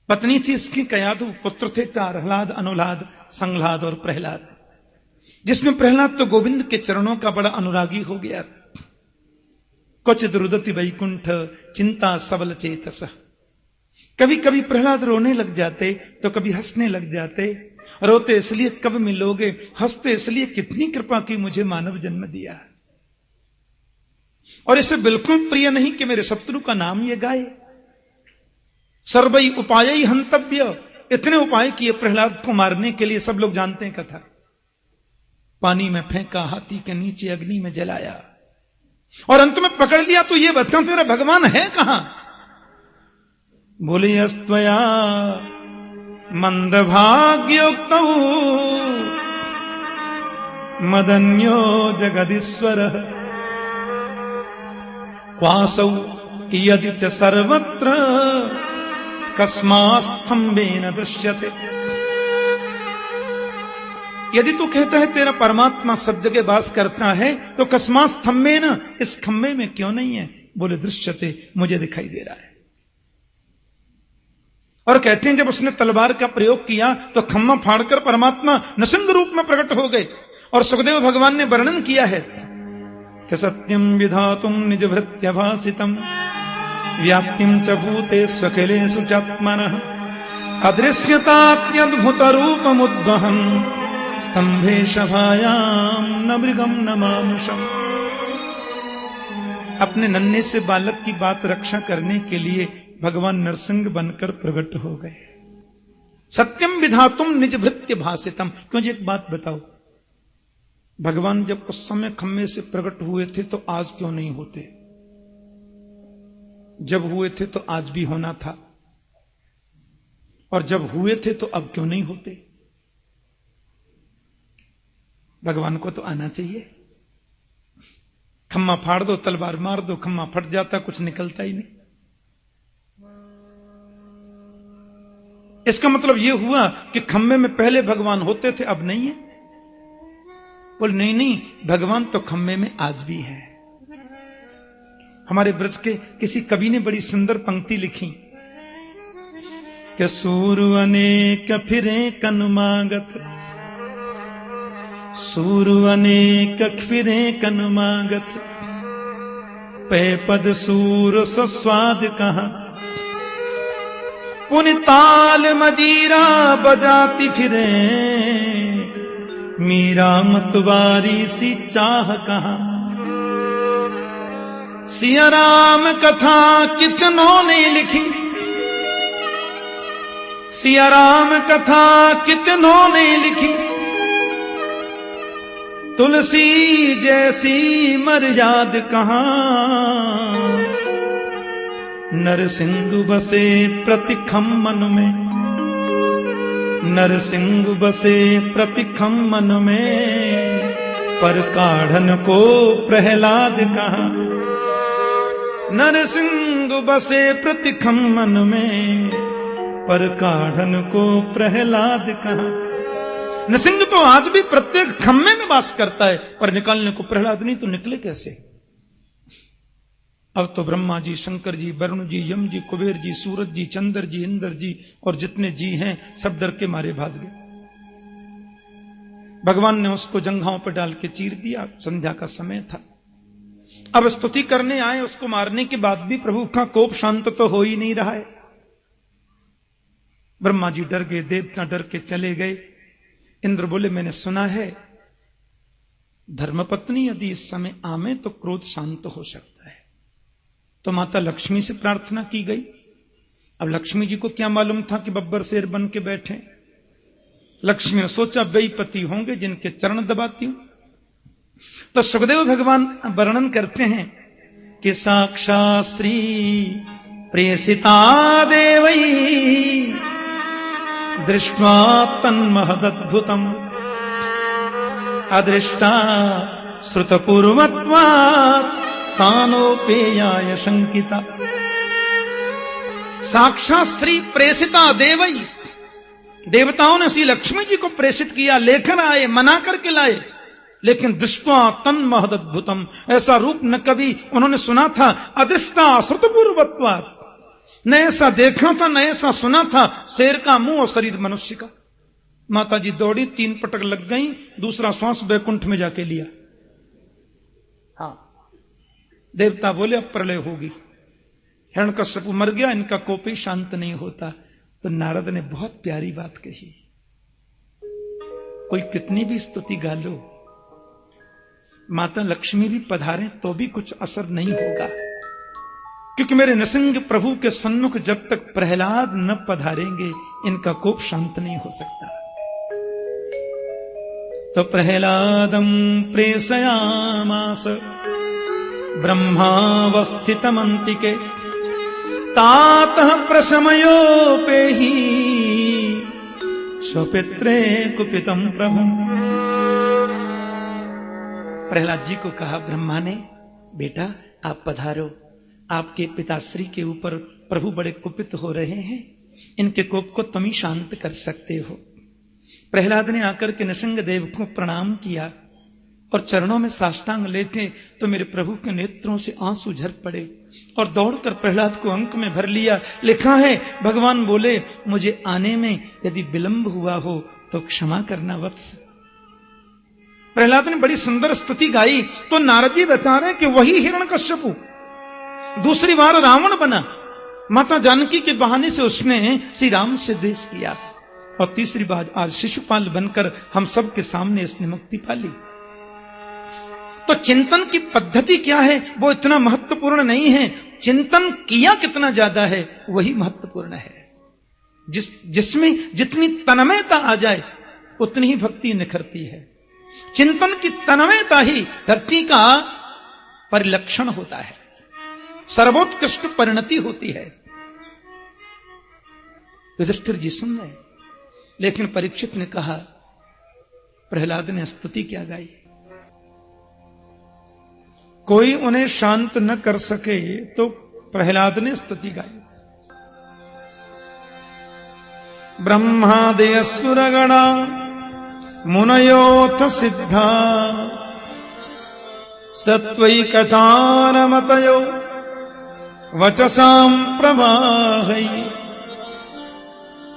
पत्नी थी इसकी कयाधु, पुत्र थे 4 हलाद, अनुलाद, संघलाद और प्रहलाद, जिसमें प्रहलाद तो गोविंद के चरणों का बड़ा अनुरागी हो गया। क्वचित रुदति वैकुंठ चिंता सबल चेतस। कभी कभी प्रहलाद रोने लग जाते तो कभी हंसने लग जाते। रोते इसलिए कब मिलोगे, हंसते इसलिए कितनी कृपा की मुझे मानव जन्म दिया। और इसे बिल्कुल प्रिय नहीं कि मेरे शत्रु का नाम ये गाए। सर्वई उपाय ही हंतव्य, इतने उपाय किए प्रहलाद को मारने के लिए, सब लोग जानते हैं कथा। पानी में फेंका, हाथी के नीचे अग्नि में जलाया, और अंत में पकड़ लिया। तो ये बता तेरा भगवान है कहां? बोले अस्त्वया मंदभाग्योक्तौ मदन्यो जगदीश्वर क्वासौ यदि च सर्वत्र कस्मास्तंभेन दृश्यते। यदि तू कहता है तेरा परमात्मा सब जगह वास करता है तो कस्मास्तंभेन, इस खम्भे में क्यों नहीं है? बोले दृश्यते, मुझे दिखाई दे रहा है। और कहते हैं जब उसने तलवार का प्रयोग किया तो खम्भा फाड़कर परमात्मा नृसिंह रूप में प्रकट हो गए। और सुखदेव भगवान ने वर्णन किया है कि सत्यम विधातुम निज भृत्यभासितम व्याप्तिम च भूते स्वखिलेषु चात्मनः अदृश्यतात्यद्भुत रूपमुद्वहन् स्तंभे सभायाम न मृगम न मानुषम। अपने नन्हे से बालक की बात रक्षा करने के लिए भगवान नरसिंह बनकर प्रकट हो गए। सत्यम विधातुम निज भृत्य भासितम। क्यों जी एक बात बताओ, भगवान जब उस समय खम्भे से प्रकट हुए थे तो आज क्यों नहीं होते? जब हुए थे तो आज भी होना था, और जब हुए थे तो अब क्यों नहीं होते? भगवान को तो आना चाहिए। खम्मा फाड़ दो, तलवार मार दो, खम्मा फट जाता, कुछ निकलता ही नहीं। इसका मतलब यह हुआ कि खम्भे में पहले भगवान होते थे, अब नहीं है। बोल नहीं नहीं, भगवान तो खम्भे में आज भी है। हमारे ब्रज के किसी कवि ने बड़ी सुंदर पंक्ति लिखी कि सूरु अनेक फिरे कनुमागत, सूरु अनेक फिरे कनुमागत, पे पद सूर सस्वाद कहा, पुन ताल मजीरा बजाती फिरे, मीरा मतवारी सी चाह कहा। सिया राम कथा कितनों ने लिखी, सिया राम कथा कितनों ने लिखी, तुलसी जैसी मर्याद कहां, नरसिंह बसे प्रतिखम मन में, नरसिंह बसे प्रतिखम मन में, पर काढ़न को प्रहलाद कहा, नरसिंह बसे प्रतिखम मन में, पर काढ़न को प्रहलाद कहा। नरसिंह तो आज भी प्रत्येक खम्भे में वास करता है, पर निकालने को प्रहलाद नहीं, तो निकले कैसे? अब तो ब्रह्मा जी, शंकर जी, वरुण जी, यम जी, कुबेर जी, सूरज जी, चंद्र जी, इंद्र जी और जितने जी हैं सब डर के मारे भाग गए। भगवान ने उसको जंघाओं पर डाल के चीर दिया। संध्या का समय था। अब स्तुति करने आए, उसको मारने के बाद भी प्रभु का कोप शांत तो हो ही नहीं रहा है। ब्रह्मा जी डर गए, देवता डर के चले गए। इंद्र बोले मैंने सुना है धर्मपत्नी यदि इस समय आमे तो क्रोध शांत हो सकता है। तो माता लक्ष्मी से प्रार्थना की गई। अब लक्ष्मी जी को क्या मालूम था कि बब्बर शेर बन के बैठे। लक्ष्मी ने सोचा बेईपति होंगे जिनके चरण दबाती हूं। तो सुखदेव भगवान वर्णन करते हैं कि साक्षात् श्री प्रेषिता देवई दृष्ट्वा तन्महदद्भुतम् अदृष्टा श्रुतपूर्वत्वात् सानोपेयाय शंकिता। साक्षात् श्री प्रेषिता देवई, देवताओं ने श्री लक्ष्मी जी को प्रेषित किया, लेकर आए, मना करके लाए, लेकिन दृष्ट्वा तन्महदद्भुतम्, ऐसा रूप न कभी उन्होंने सुना था। अदृष्टा श्रुतपूर्वत्वात्, न ऐसा देखा था न ऐसा सुना था, शेर का मुंह और शरीर मनुष्य का। माता जी दौड़ी, 3 पटक लग गई, दूसरा श्वास बैकुंठ में जाके लिया। हाँ, देवता बोले अब प्रलय होगी, हिरण्यकश्यप मर गया, इनका कोप ही शांत नहीं होता। तो नारद ने बहुत प्यारी बात कही, कोई कितनी भी स्तुति गा लो, माता लक्ष्मी भी पधारे तो भी कुछ असर नहीं होगा, क्योंकि मेरे नृसिंह प्रभु के सन्मुख जब तक प्रहलाद न पधारेंगे इनका कोप शांत नहीं हो सकता। तो प्रहलादं प्रेषयामास ब्रह्मावस्थितमन्तिके तातः प्रशमयोपेहि स्वपित्रे कुपितं प्रभु। प्रहलाद जी को कहा ब्रह्मा ने, बेटा आप पधारो, आपके पिताश्री के ऊपर प्रभु बड़े कुपित हो रहे हैं, इनके कोप को तुम ही शांत कर सकते हो। प्रहलाद ने आकर के नृसिंह देव को प्रणाम किया और चरणों में साष्टांग लेटे तो मेरे प्रभु के नेत्रों से आंसू झर पड़े और दौड़कर प्रहलाद को अंक में भर लिया। लिखा है भगवान बोले, मुझे आने में यदि विलंब हुआ हो तो क्षमा करना वत्स। प्रहलाद ने बड़ी सुंदर स्तुति गाई। तो नारद जी बता रहे कि वही हिरण्यकश्यप दूसरी बार रावण बना, माता जानकी के बहाने से उसने श्री राम से द्वेष किया, और तीसरी बार आज शिशुपाल बनकर हम सब के सामने इसने मुक्ति पा ली। तो चिंतन की पद्धति क्या है वो इतना महत्वपूर्ण नहीं है, चिंतन किया कितना ज्यादा है वही महत्वपूर्ण है। जिसमें जितनी तन्मयता आ जाए उतनी ही भक्ति निखरती है। चिंतन की तन्मयता ही भक्ति का परिलक्षण होता है, सर्वोत्कृष्ट परिणति होती है। युधिष्ठिर जी सुन रहे, लेकिन परीक्षित ने कहा, प्रहलाद ने स्तुति क्या गाई, कोई उन्हें शांत न कर सके तो प्रहलाद ने स्तुति गाई। ब्रह्मादय सुरगणा मुनयोथ सिद्धा सत्वैकतारमतयो वचसां प्रवाहै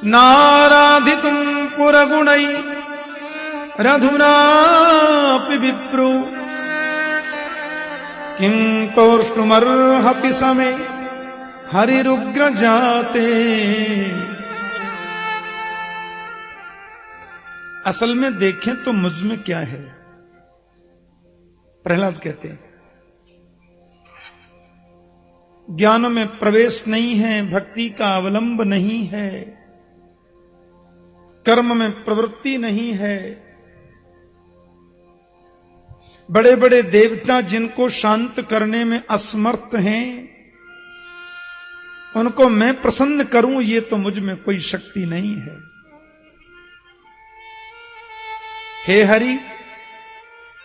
नाराधितुं पुरगुणै रधुनापि विप्रो किं तोष्णुमर्हति समे हरिरुग्र जाते। असल में देखें तो मुझ में क्या है, प्रहलाद कहते हैं ज्ञान में प्रवेश नहीं है, भक्ति का अवलंब नहीं है, कर्म में प्रवृत्ति नहीं है। बड़े बड़े देवता जिनको शांत करने में असमर्थ हैं उनको मैं प्रसन्न करूं ये तो मुझ में कोई शक्ति नहीं है। हे हरि,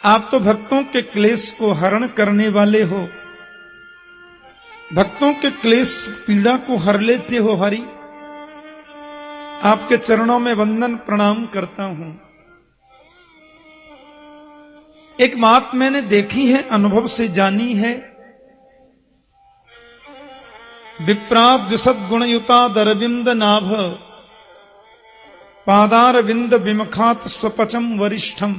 आप तो भक्तों के क्लेश को हरण करने वाले हो, भक्तों के क्लेश पीड़ा को हर लेते हो। हरि, आपके चरणों में वंदन प्रणाम करता हूं। एक बात मैंने देखी है, अनुभव से जानी है, विप्राद्विशद गुणयुता दरविंद नाभ पादारविंद विमखात स्वपचम वरिष्ठम।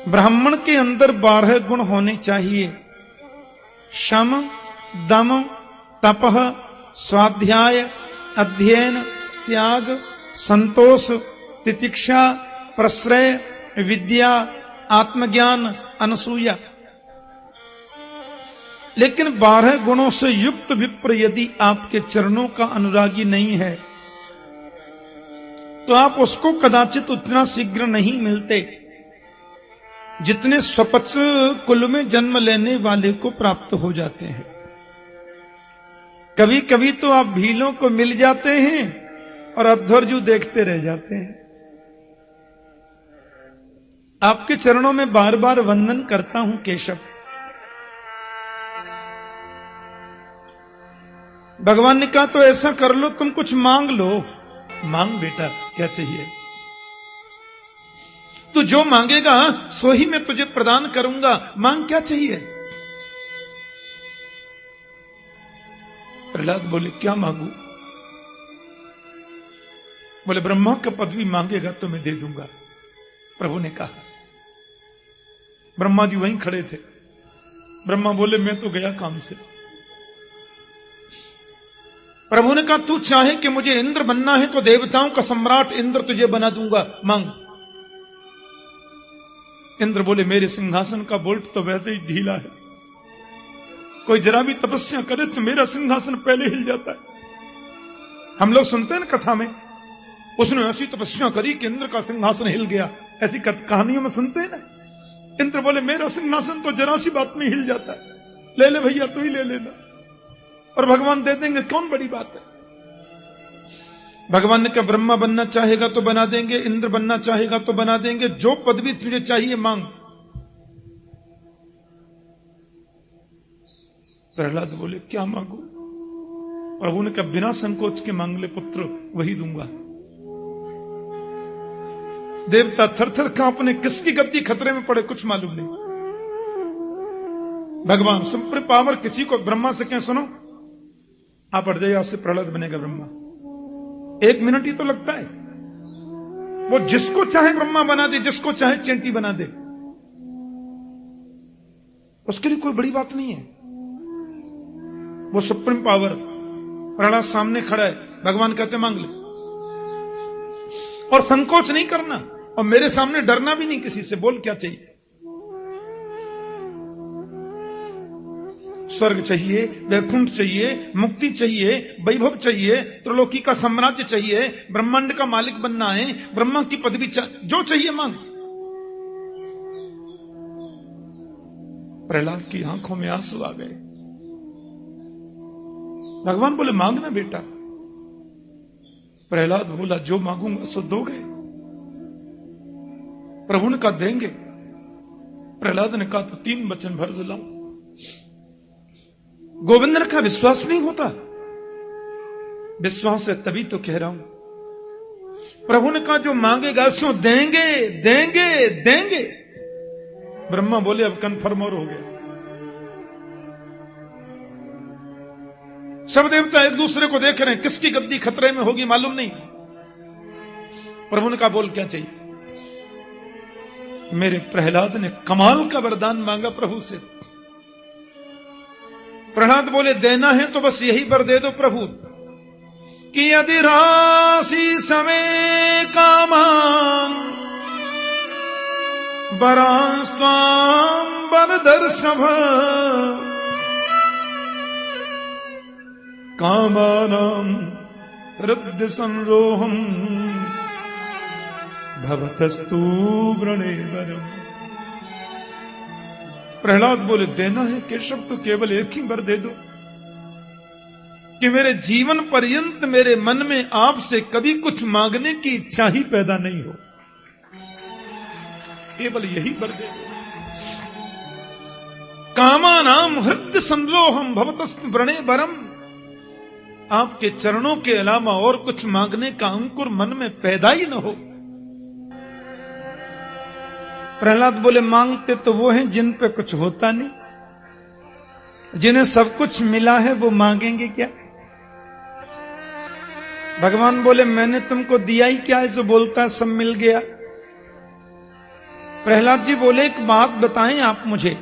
ब्राह्मण के अंदर 12 गुण होने चाहिए, शम, दम, तपः, स्वाध्याय, अध्ययन, त्याग, संतोष, तितिक्षा, प्रश्रय, विद्या, आत्मज्ञान, अनसूया। लेकिन 12 गुणों से युक्त विप्र यदि आपके चरणों का अनुरागी नहीं है तो आप उसको कदाचित उतना शीघ्र नहीं मिलते जितने स्वपच कुल में जन्म लेने वाले को प्राप्त हो जाते हैं। कभी कभी तो आप भीलों को मिल जाते हैं और अध्वर्जु देखते रह जाते हैं। आपके चरणों में बार बार वंदन करता हूं केशव। भगवान ने कहा तो ऐसा कर लो, तुम कुछ मांग लो। मांग बेटा, क्या चाहिए? तू जो मांगेगा सो ही मैं तुझे प्रदान करूंगा। मांग क्या चाहिए? प्रहलाद बोले क्या मांगू? बोले ब्रह्मा का पदवी मांगेगा तो मैं दे दूंगा। प्रभु ने कहा। ब्रह्मा जी वहीं खड़े थे। ब्रह्मा बोले मैं तो गया काम से। प्रभु ने कहा तू चाहे कि मुझे इंद्र बनना है तो देवताओं का सम्राट इंद्र तुझे बना दूंगा, मांग। इंद्र बोले मेरे सिंहासन का बोल्ट तो वैसे ही ढीला है, कोई जरा भी तपस्या करे तो मेरा सिंहासन पहले हिल जाता है। हम लोग सुनते हैं ना कथा में, उसने ऐसी तपस्या करी कि इंद्र का सिंहासन हिल गया, ऐसी कहानियों में सुनते हैं ना। इंद्र बोले मेरा सिंहासन तो जरा सी बात में हिल जाता है, ले ले भैया तू ही ले लेना, और भगवान दे देंगे, कौन बड़ी बात है। भगवान ने कहा ब्रह्मा बनना चाहेगा तो बना देंगे, इंद्र बनना चाहेगा तो बना देंगे, जो पदवी तुझे चाहिए मांग। प्रहलाद बोले क्या मांगू? प्रभु ने कहा बिना संकोच के मांग ले पुत्र, वही दूंगा। देवता थर-थर कांपने, किसकी गद्दी खतरे में पड़े कुछ मालूम नहीं। भगवान सुप्रीम पावर, किसी को ब्रह्मा से कहें सुनो आप हट जाइए, आपसे प्रहलाद बनेगा ब्रह्मा, 1 मिनट ही तो लगता है। वो जिसको चाहे ब्रह्मा बना दे, जिसको चाहे चेंटी बना दे, उसके लिए कोई बड़ी बात नहीं है। वो सुप्रीम पावर, प्रहलाद सामने खड़ा है, भगवान कहते मांग ले, और संकोच नहीं करना, और मेरे सामने डरना भी नहीं किसी से, बोल क्या चाहिए। स्वर्ग चाहिए, वैकुंठ चाहिए, मुक्ति चाहिए, वैभव चाहिए, त्रिलोकी का साम्राज्य चाहिए, ब्रह्मांड का मालिक बनना है, ब्रह्मा की पदवी चाहिए, जो चाहिए मांग। प्रहलाद की आंखों में आंसू आ गए। भगवान बोले मांगना बेटा। प्रहलाद बोला जो मांगूंगा सो दोगे। प्रभु ने कहा देंगे। प्रहलाद ने कहा तो 3 वचन भर दो लाओ। गोविंद ने कहा विश्वास नहीं होता। विश्वास है तभी तो कह रहा हूं। प्रभु ने कहा जो मांगेगा सो देंगे देंगे देंगे। ब्रह्मा बोले अब कन्फर्म और हो गया। सब देवता एक दूसरे को देख रहे हैं, किसकी गद्दी खतरे में होगी मालूम नहीं। प्रभु ने कहा बोल क्या चाहिए। मेरे प्रहलाद ने कमाल का वरदान मांगा प्रभु से। प्रहलाद बोले देना है तो बस यही वर दे दो प्रभु कि यदि राशि समय कामान वरांस्त्वाम वरदर्शभ कामानां हृदय संरोहम भवतस्तु व्रणे वरम। प्रहलाद बोले देना है केशव तो केवल एक ही वर दे दो कि मेरे जीवन पर्यंत मेरे मन में आपसे कभी कुछ मांगने की इच्छा ही पैदा नहीं हो। केवल यही वर दे दो। कामानाम हृदय संरोहम भवतस्तु व्रणे वरम। आपके चरणों के अलावा और कुछ मांगने का अंकुर मन में पैदा ही न हो। प्रहलाद बोले मांगते तो वो हैं जिन पे कुछ होता नहीं। जिन्हें सब कुछ मिला है वो मांगेंगे क्या। भगवान बोले मैंने तुमको दिया ही क्या है जो बोलता सब मिल गया। प्रहलाद जी बोले एक बात बताएं आप मुझे।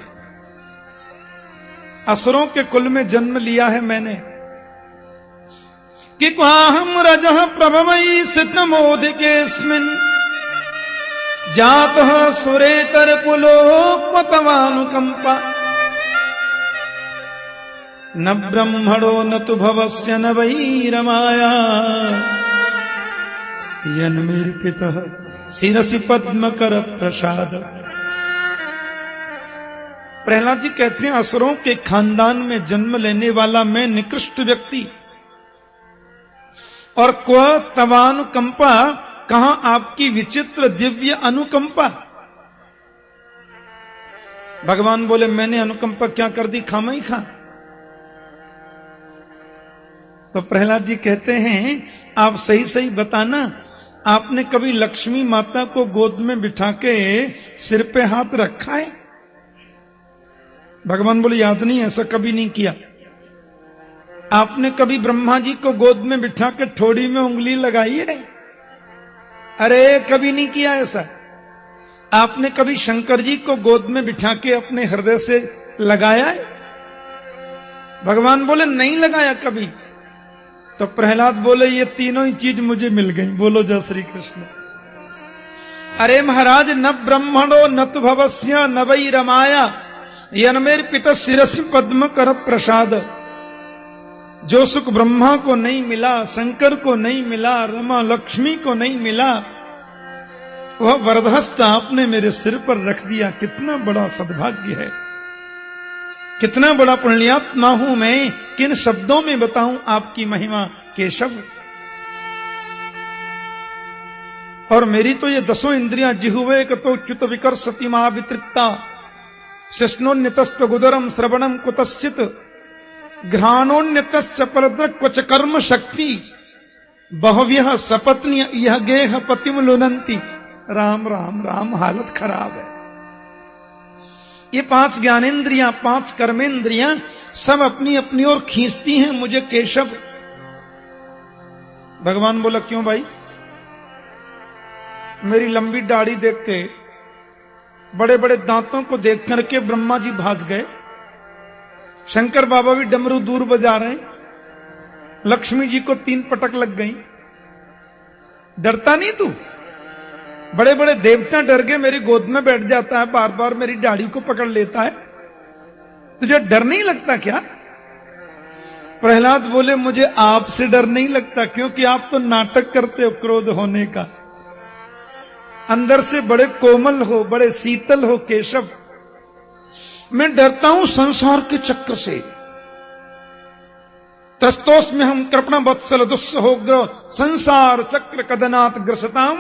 असुरों के कुल में जन्म लिया है मैंने कि क्वाहम रजः प्रभवै सितमोदिकेऽस्मिन् जातः सुरेतर कुलोपतवानुकंपा न ब्रह्मणो न तु भवस्य न वै रमाया यन्मीर्पितः शिरसि पद्मकर प्रसाद। प्रहलाद जी कहते हैं असुरों के खानदान में जन्म लेने वाला मैं निकृष्ट व्यक्ति और क्व तवानुकंपा, कहां आपकी विचित्र दिव्य अनुकंपा। भगवान बोले मैंने अनुकंपा क्या कर दी, खामा ही खा। तो प्रहलाद जी कहते हैं आप सही सही बताना, आपने कभी लक्ष्मी माता को गोद में बिठा के सिर पे हाथ रखा है। भगवान बोले याद नहीं, ऐसा कभी नहीं किया। आपने कभी ब्रह्मा जी को गोद में बिठा के ठोड़ी में उंगली लगाई है? अरे कभी नहीं किया ऐसा। आपने कभी शंकर जी को गोद में बिठा के अपने हृदय से लगाया है? भगवान बोले नहीं लगाया कभी। तो प्रहलाद बोले ये तीनों ही चीज मुझे मिल गई। बोलो जय श्री कृष्ण। अरे महाराज, न ब्रह्मणो न तो भवस्य न वै रमाया यनमेर पिता शिरस पद्म कर प्रसाद। जो सुख ब्रह्मा को नहीं मिला, शंकर को नहीं मिला, रमा लक्ष्मी को नहीं मिला, वह वरदहस्त आपने मेरे सिर पर रख दिया। कितना बड़ा सद्भाग्य है, कितना बड़ा पुण्यात्मा हूं मैं। किन शब्दों में बताऊं आपकी महिमा केशव। और मेरी तो ये 10 इंद्रियां जिह्वे कतो च्युत विकर्षति मा वितृप्ता शिष्णोन्यतस्त्व गुदरम श्रवणम कुतश्चित घ्राणोन्यतश्च परद्रक क्वच कर्म शक्ति बहुव्यः सपत्नी यह गेह पतिम लुनंती। राम राम राम, हालत खराब है। ये 5 ज्ञानेन्द्रियां, 5 कर्मेंद्रियां सब अपनी अपनी ओर खींचती हैं मुझे केशव। भगवान बोला क्यों भाई? मेरी लंबी दाढ़ी देख के, बड़े बड़े दांतों को देख करके ब्रह्मा जी भास गए, शंकर बाबा भी डमरू दूर बजा रहे हैं, लक्ष्मी जी को 3 पटक लग गई। डरता नहीं तू? बड़े बड़े देवता डर के मेरी गोद में बैठ जाता है, बार बार मेरी दाढ़ी को पकड़ लेता है, तुझे डर नहीं लगता क्या? प्रहलाद बोले मुझे आपसे डर नहीं लगता, क्योंकि आप तो नाटक करते हो क्रोध होने का। अंदर से बड़े कोमल हो, बड़े शीतल हो केशव। मैं डरता हूं संसार के चक्र से। त्रस्तोष में हम कृपण वत्सल दुस्सहोग्र संसार चक्र कदनाथ ग्रसताम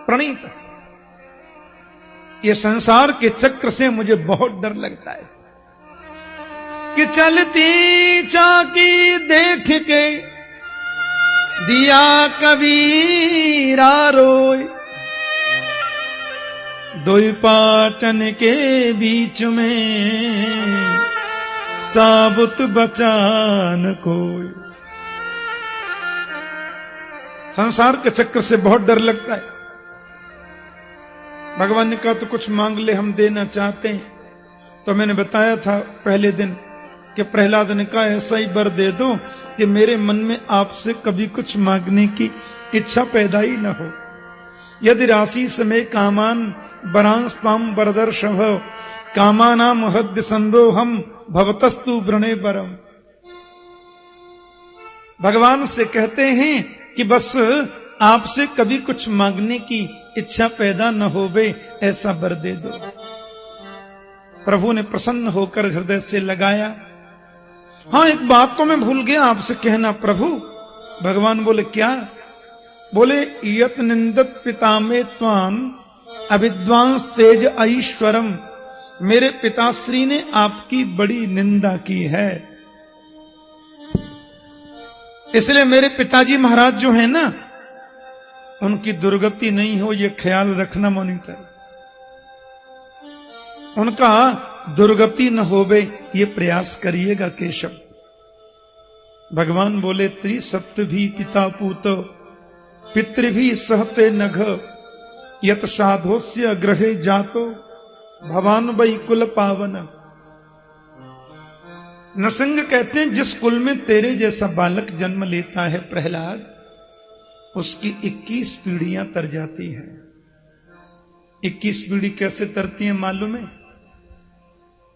प्रणीत। ये संसार के चक्र से मुझे बहुत डर लगता है कि चलती चाकी देख के दिया कबीरा रोय, दोई पाटन के बीच में साबुत बचान कोई। संसार के चक्र से बहुत डर लगता है। भगवान ने कहा तो कुछ मांग ले, हम देना चाहते हैं। तो मैंने बताया था पहले दिन कि प्रहलाद ने कहा ऐसा ही वर दे दो कि मेरे मन में आपसे कभी कुछ मांगने की इच्छा पैदा ही न हो। यदि राशि समय कामान वरांस्ताम वरदर्शभ कामानाम हृदय संरोहम भवतस्तु व्रणे वरम। भगवान से कहते हैं कि बस आपसे कभी कुछ मांगने की इच्छा पैदा न होवे, ऐसा वर दे दो। प्रभु ने प्रसन्न होकर हृदय से लगाया। हाँ, एक बात तो मैं भूल गया आपसे कहना प्रभु। भगवान बोले क्या? बोले यत निंदत पिता में त्वाम अविद्वांस तेज ऐश्वरम। मेरे पिताश्री ने आपकी बड़ी निंदा की है, इसलिए मेरे पिताजी महाराज जो है ना, उनकी दुर्गति नहीं हो ये ख्याल रखना मॉनिटर। उनका दुर्गति न होवे ये प्रयास करिएगा केशव। भगवान बोले त्रिसप्त भी पिता पूत पितृ भी सहते नघ यत साधोस्य ग्रहे जातो भवान वै कुल पावन। नरसिंह कहते हैं जिस कुल में तेरे जैसा बालक जन्म लेता है प्रहलाद, उसकी 21 पीढ़ियां तर जाती हैं। 21 पीढ़ी कैसे तरती हैं मालूम है?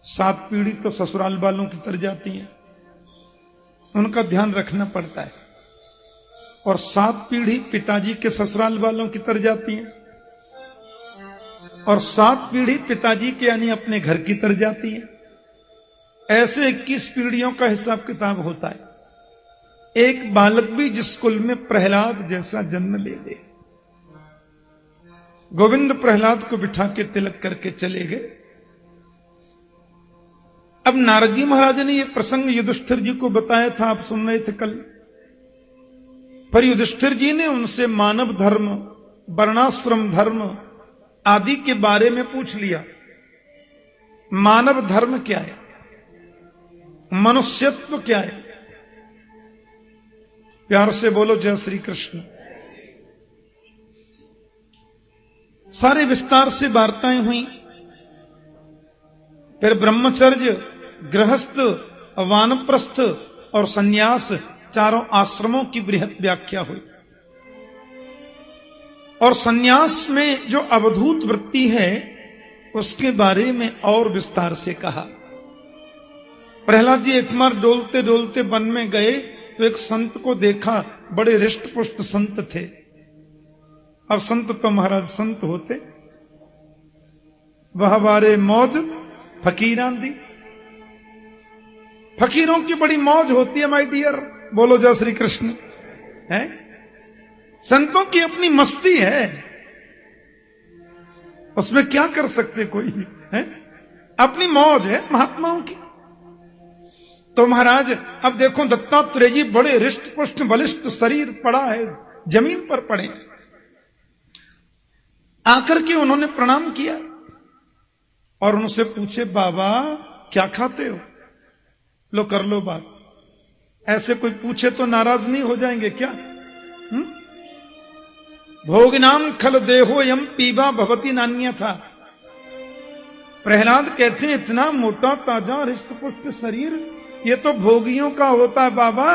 7 पीढ़ी तो ससुराल वालों की तर जाती हैं, उनका ध्यान रखना पड़ता है। और 7 पीढ़ी पिताजी के ससुराल वालों की तर जाती हैं, और 7 पीढ़ी पिताजी के यानी अपने घर की तर जाती हैं। ऐसे 21 पीढ़ियों का हिसाब किताब होता है। एक बालक भी जिस कुल में प्रहलाद जैसा जन्म ले ले। गोविंद प्रहलाद को बिठा के तिलक करके चले गए। अब नारद जी महाराज ने यह प्रसंग युधिष्ठिर जी को बताया था, आप सुन रहे थे कल। पर युधिष्ठिर जी ने उनसे मानव धर्म, वर्णाश्रम धर्म आदि के बारे में पूछ लिया। मानव धर्म क्या है, मनुष्यत्व क्या है, प्यार से बोलो जय श्री कृष्ण। सारे विस्तार से वार्ताएं हुई। फिर ब्रह्मचर्य, गृहस्थ, वानप्रस्थ और सन्यास, चारों आश्रमों की बृहत व्याख्या हुई। और सन्यास में जो अवधूत वृत्ति है उसके बारे में और विस्तार से कहा। प्रहलाद जी एक बार डोलते डोलते वन में गए तो एक संत को देखा, बड़े रिष्ट पुष्ट संत थे। अब संत तो महाराज संत होते, वह बारे मौज फकीरान दी। फकीरों की बड़ी मौज होती है माय डियर, बोलो जय श्री कृष्ण। है संतों की अपनी मस्ती है, उसमें क्या कर सकते कोई है, अपनी मौज है महात्माओं की। तो महाराज अब देखो दत्तात्रेय जी बड़े रिष्ट पुष्ट बलिष्ठ शरीर पड़ा है, जमीन पर पड़े। आकर के उन्होंने प्रणाम किया और उनसे पूछे, बाबा क्या खाते हो? लो कर लो बात। ऐसे कोई पूछे तो नाराज नहीं हो जाएंगे क्या? भोगिनाम खल देहो यम पीबा भवती नान्य था। प्रहलाद कहते हैं इतना मोटा ताजा हृष्ट पुष्ट शरीर ये तो भोगियों का होता है बाबा।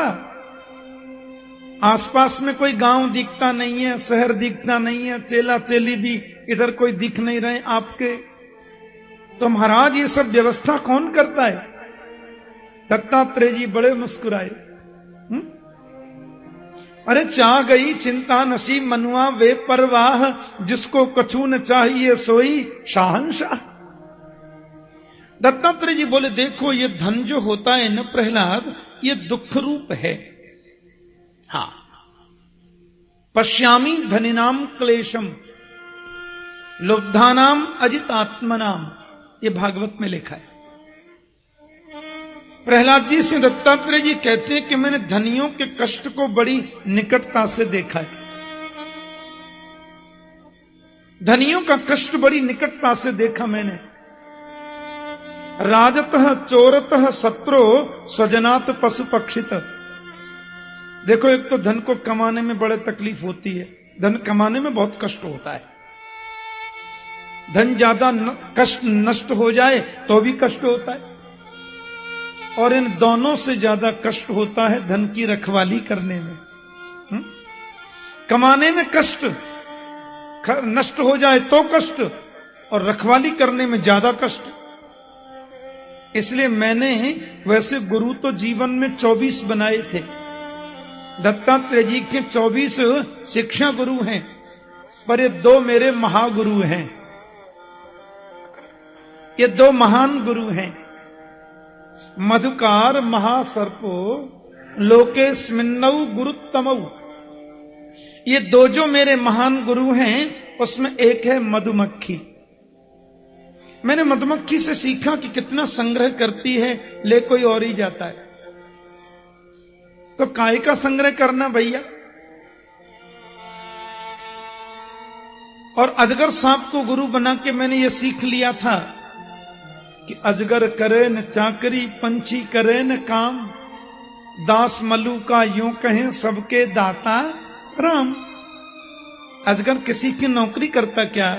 आसपास में कोई गांव दिखता नहीं है, शहर दिखता नहीं है, चेला चेली भी इधर कोई दिख नहीं रहे आपके, तो महाराज ये सब व्यवस्था कौन करता है? दत्तात्रेय जी बड़े मुस्कुराए। अरे चाह गई चिंता नसीब मनुआ वे परवाह, जिसको कछु न चाहिए सोई शाहंशाह। दत्तात्रेय जी बोले देखो ये धन जो होता है न प्रहलाद, ये दुख रूप है। हाँ, पश्यामी धनिनाम क्लेशम लुब्धानाम अजितात्मनाम, ये भागवत में लिखा है। प्रहलाद जी से दत्तात्रेय जी कहते हैं कि मैंने धनियों के कष्ट को बड़ी निकटता से देखा है। धनियों का कष्ट बड़ी निकटता से देखा मैंने। राजतः चोरतः शत्रो स्वजनात पशु पक्षित। देखो एक तो धन को कमाने में बड़े तकलीफ होती है, धन कमाने में बहुत कष्ट होता है। धन ज्यादा कष्ट नष्ट हो जाए तो भी कष्ट होता है, और इन दोनों से ज्यादा कष्ट होता है धन की रखवाली करने में। कमाने में कष्ट, नष्ट हो जाए तो कष्ट, और रखवाली करने में ज्यादा कष्ट। इसलिए मैंने वैसे गुरु तो जीवन में 24 बनाए थे। दत्तात्रेय जी के 24 शिक्षा गुरु हैं, पर ये 2 मेरे महागुरु हैं। ये 2 महान गुरु हैं। मधुकार महासर्पो लोके स्मिन्नौ गुरुत्तमौ। ये 2 जो मेरे महान गुरु हैं उसमें एक है मधुमक्खी। मैंने मधुमक्खी से सीखा कि कितना संग्रह करती है, ले कोई और ही जाता है। तो काय का संग्रह करना भैया। और अजगर सांप को गुरु बना के मैंने ये सीख लिया था कि अजगर करे न चाकरी, पंछी करे न काम, दास मल्लू का यूं कहें सबके दाता राम। अजगर किसी की नौकरी करता क्या?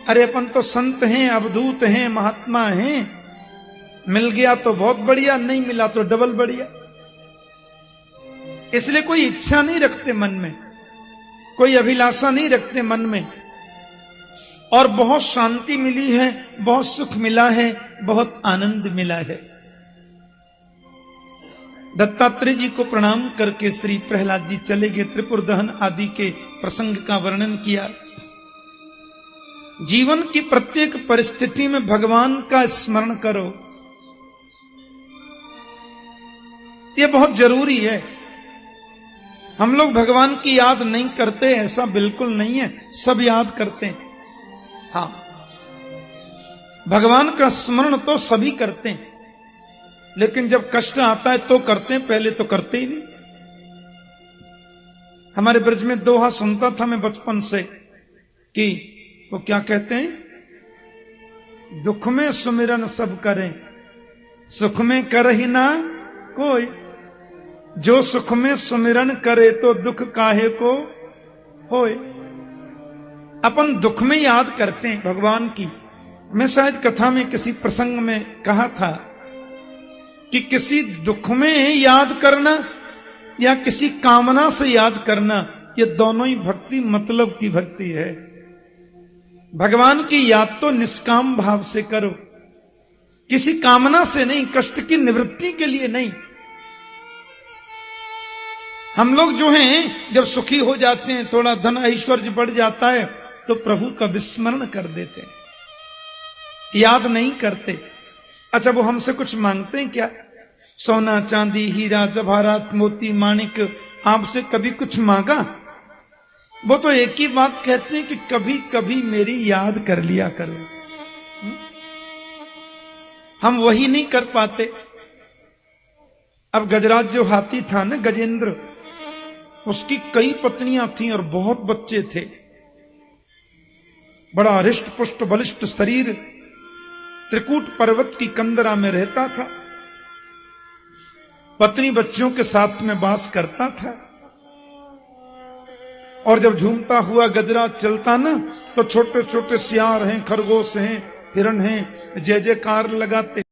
अरे अपन तो संत हैं, अवधूत हैं, महात्मा हैं, मिल गया तो बहुत बढ़िया, नहीं मिला तो डबल बढ़िया। इसलिए कोई इच्छा नहीं रखते मन में, कोई अभिलाषा नहीं रखते मन में, और बहुत शांति मिली है, बहुत सुख मिला है, बहुत आनंद मिला है। दत्तात्रेय जी को प्रणाम करके श्री प्रहलाद जी चले गए। त्रिपुर दहन आदि के प्रसंग का वर्णन किया। जीवन की प्रत्येक परिस्थिति में भगवान का स्मरण करो, यह बहुत जरूरी है। हम लोग भगवान की याद नहीं करते ऐसा बिल्कुल नहीं है, सब याद करते हैं। हाँ, भगवान का स्मरण तो सभी करते हैं, लेकिन जब कष्ट आता है तो करते हैं, पहले तो करते ही नहीं। हमारे ब्रज में दोहा सुनता था मैं बचपन से कि वो क्या कहते हैं, दुख में सुमिरन सब करें, सुख में कर ही ना कोई। जो सुख में सुमिरन करे तो दुख काहे को होए। अपन दुख में याद करते हैं भगवान की। मैं शायद कथा में किसी प्रसंग में कहा था कि किसी दुख में याद करना या किसी कामना से याद करना, ये दोनों ही भक्ति मतलब की भक्ति है। भगवान की याद तो निष्काम भाव से करो, किसी कामना से नहीं, कष्ट की निवृत्ति के लिए नहीं। हम लोग जो हैं जब सुखी हो जाते हैं, थोड़ा धन ऐश्वर्य बढ़ जाता है, तो प्रभु का विस्मरण कर देते हैं, याद नहीं करते। अच्छा, वो हमसे कुछ मांगते हैं क्या? सोना चांदी हीरा जवाहरात मोती माणिक आपसे कभी कुछ मांगा? वो तो एक ही बात कहते हैं कि कभी कभी मेरी याद कर लिया करो। हम वही नहीं कर पाते। अब गजराज जो हाथी था ना, गजेंद्र, उसकी कई पत्नियां थीं और बहुत बच्चे थे। बड़ा हृष्ट पुष्ट बलिष्ठ शरीर, त्रिकूट पर्वत की कंदरा में रहता था, पत्नी बच्चों के साथ में वास करता था। और जब झूमता हुआ गजराज चलता ना, तो छोटे छोटे सियार हैं, खरगोश हैं, हिरण हैं, जय जयकार लगाते।